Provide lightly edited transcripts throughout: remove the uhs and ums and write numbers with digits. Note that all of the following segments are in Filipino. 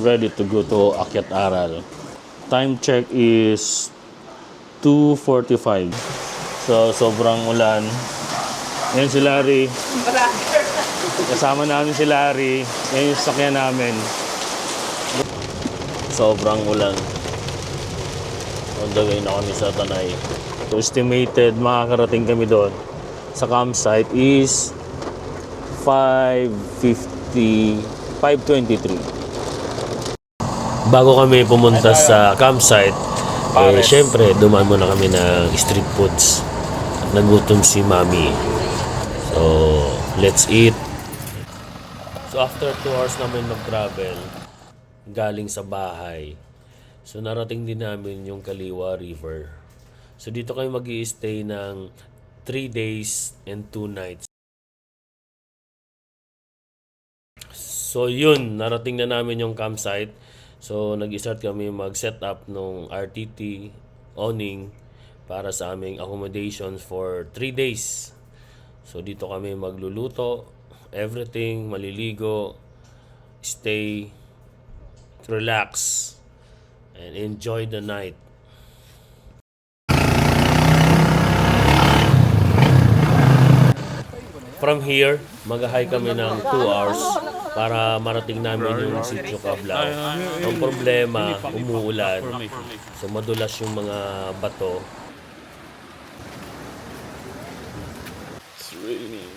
ready to go to Akyat Aral. Time check is 2:45. So, sobrang ulan. Yan si Larry. Kasama namin si Larry. Yan yung sakyan namin. Sobrang ulan. On the way na kami sa Tanay. So, estimated makakarating kami doon sa campsite is 5:23. Bago kami pumunta sa campsite, syempre dumaan muna kami ng street foods. Nagutom si Mami. So, let's eat. So, after 2 hours namin mag-travel, galing sa bahay. So, narating din namin yung Kaliwa River. So, dito kami mag-i-stay ng 3 days and 2 nights. So, yun. Narating na namin yung campsite. So, nag-start kami mag-set up ng RTT awning para sa aming accommodations for 3 days. So, dito kami magluluto, everything, maliligo, stay, relax, and enjoy the night. From here, mag-hike kami ng 2 hours para marating namin yung Sitio Cablao. Ang problema, umuulan. So madulas yung mga bato. It's raining.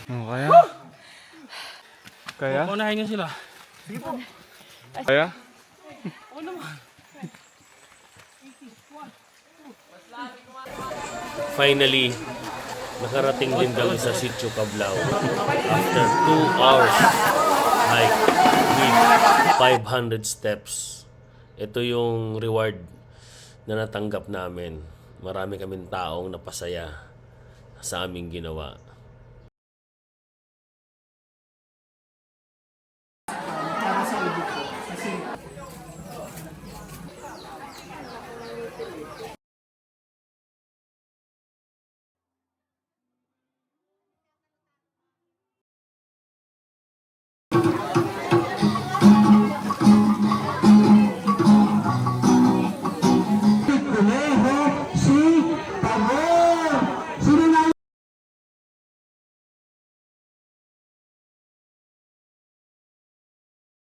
Kaya? Kaya? Unahin nyo sila. Kaya? Finally, nakarating din kami sa Sitio Cablao after 2 hours hike with 500 steps. Ito yung reward na natanggap namin. Marami kaming taong napasaya sa aming ginawa.